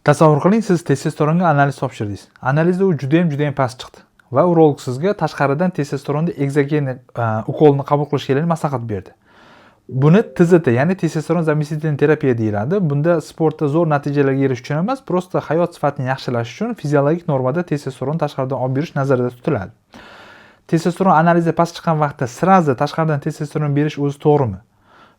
Tasavvur qiling, siz testosteronga analiz topshirdingiz. Analizda u juda ham past chiqdi va urolog sizga tashqaridan testosteronni egzogen ukolni qabul qilish kerakligini maslahat berdi. Buni TZT, ya'ni testosteron zamestительный terapiya deyiladi. Bunda sportda zo'r natijalarga erishish uchun emas, prosta hayot sifatini yaxshilash uchun fiziologik normada testosteron tashqaridan olib berish nazarda tutiladi. Testosteron analizi past chiqqan vaqtda sirazi tashqaridan testosteron berish o'zi to'g'rimi?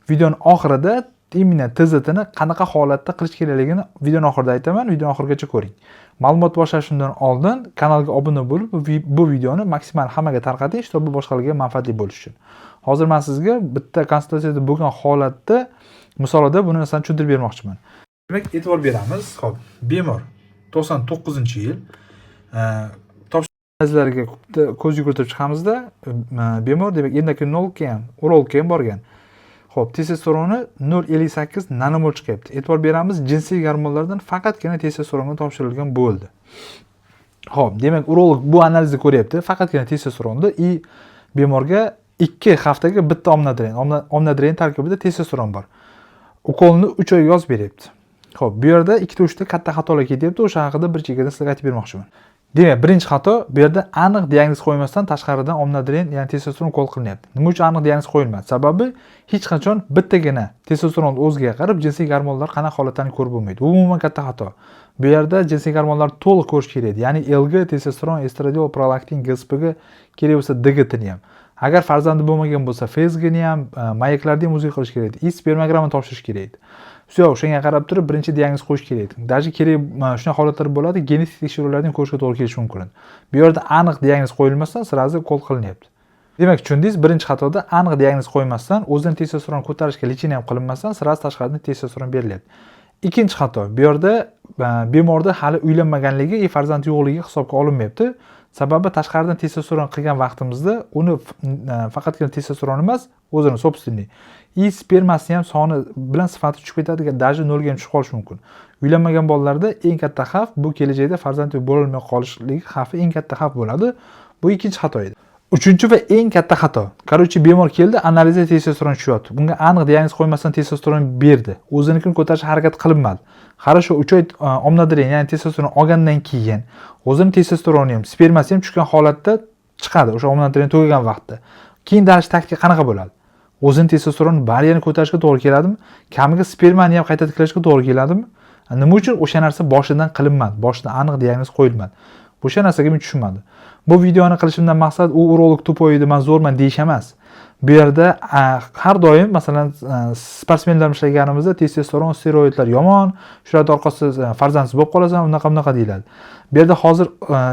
Videoning oxirida imенно TZTni qanaqa holatda qilish kerakligini videoning oxirida aytaman. Videoni oxirigacha ko'ring. Ma'lumot boshlashimdan oldin kanalga obuna bo'lib, bu videoni maksimal hammaga tarqating, чтобы boshqalarga manfaatli bo'lishi uchun. Hozir men sizga bitta konsultatsiyada bo'lgan holatda misolida buni narsani tushuntirib bermoqchiman. Demak, e'tibor beramiz. Xo'p, bemor 99-yil topshiriqlarga ko'z yugurtirib chiqamizda, bemor demak endokrinologga ham, urologga ham borgan. Xo'p, testosteroni 0,58 nanomol chiqyapti. E'tibor beramiz, jinsiy gormonlardan faqatgina testosteronga topshirilgan bo'ldi. Xo'p, demak, urolog bu analizni ko'ryapti, faqatgina testosteronda bemorga 2 haftaga bitta omnodren tarkibida testosteron bor. Ukolni 3 oy yozib beryapti. Xo'p, bu yerda 2-3 ta katta xatolar ketyapti. O'sha haqida bir chekkadan sizga aytib bermoqchiman. Demak, birinchi xato, bu yerda aniq diagnoz qo'ymasdan tashqaridan omnodren, ya'ni testosteron ukol qilinyapti. Nima uchun aniq diagnoz qo'yilmadi? Sababi hech qachon bittagina testosteron o'ziga qarab jinsiy gormonlar qanaqa holatlarni ko'rib bo'lmaydi. Bu umuman katta xato. Bu yerda jinsiy gormonlarni to'liq ko'rish kerak. Ya'ni LG, testosteron, estradiol, prolaktin, GSPG, kerak bo'lsa DGT-ni ham. Agar farzandi bo'lmagan bo'lsa, FSG-ni ham, mayaklarni ham o'ziga qilish kerak edi. Spermogramma topshirish kerak edi. Shunga qarab turib birinchi diagnoz qo'yish kerak edi. Даже kerak shunday holatlar bo'ladi, genetik tekshiruvlarni ko'rishga to'g'ri kelishi mumkin. Bu yerda aniq diagnoz qo'yilmasdan sirazi ukol qilinyapti. Demak, tushundingiz, birinchi xatoda aniq diagnoz qo'ymasdan, o'zining testosteron ko'tarishga lecheniya ham qilinmasdan sirazi tashqaridan testosteron berilyapti. Ikkinchi xato, bu yerda bemorda hali uylanmaganligi, farzand yo'qligi hisobga olinmayapti. Sababi tashqaridan testosteron qilgan vaqtimizda uni faqatgina testosteron emas, o'zini собственный spermasi ham soni bilan sifati tushib ketadi, даже 0 ga ham tushib qolishi mumkin. Uylanmagan bolalarda eng katta xavf bu kelajakda farzand bo'lolmay qolishligi xavfi eng katta xavf bo'ladi. Bu ikkinchi xato edi. Uchinchi va eng katta xato. Qarovchi bemor keldi, analizda testosteron tushyapti. Bunga aniq diagnoz qo'ymasdan testosteron berdi. O'zinikini ko'tarishga harakat qilinmadi. Qarasho 3 oy omnodren, ya'ni testosteron olgandan keyin o'zining testosteroni ham, spermasi ham tushgan holatda chiqadi, o'sha omnodren tugagan vaqtda. Keyin darash taktika qanaqa bo'ladi? O'zining testosteronni bariyani ko'tarishga to'g'ri keladimi? Kamiga spermani ham qayta tiklashga to'g'ri keladimi? Nima uchun o'sha narsa boshidan qilinmadi? Boshidan aniq diagnoz qo'yilmadi. O'sha narsaga men tushunmadim. Bu videoni qilishimdan maqsad u urolog tupoy edi, men zo'rman deyish emas. Bu yerda har doim masalan sportsmenlar ishlaganimizda testosteron, steroidlar yomon, shular orqasida farzandsiz bo'lib qolasan, unaqa deyiladi. Bu yerda hozir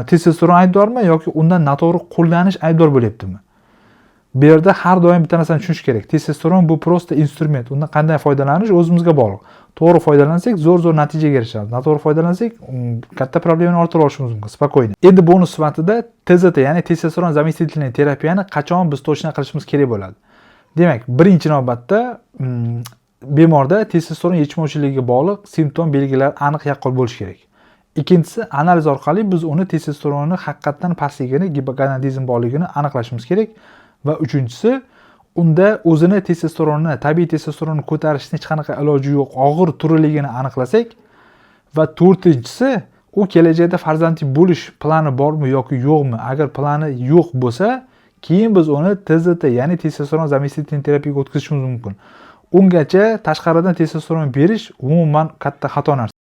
testosteron aybdormi yoki undan noto'g'ri qo'llanish aybdor bo'lyaptimi? Bu yerda har doim bitta narsani tushunish kerak. Testosteron bu prosta instrument. Undan qanday foydalanish o'zimizga bog'liq. To'g'ri foydalansak, zo'r natijaga erishamiz. Noto'g'ri foydalansak, katta problemani orttirib olishimiz mumkin. Spokойно. Endi bonus sifatida TZT, ya'ni testosteron zamestительный terapiyani qachon biz точно qilishimiz kerak bo'ladi. Demak, birinchi navbatda bemorda testosteron yetishmovchiligiga bog'liq simptom belgilar aniq yaqqol bo'lishi kerak. Ikkinchisi, analiz orqali biz uni testosteroni haqiqatan pastligini, gipogonadizm borligini aniqlashimiz kerak. Va uchinchisi, unda o'zini testosteronni, tabiiy testosteronni ko'tarishning hech qanaqa iloji yo'q, og'ir turligini aniqlasak va to'rtinchisi, u kelajakda farzandli bo'lish plani bormi yoki yo'qmi? Agar plani yo'q bo'lsa, keyin biz uni TZT, ya'ni testosteron zamestительный terapiyaga o'tkazishimiz mumkin. Ungacha tashqaridan testosteron berish umuman katta xato narsa.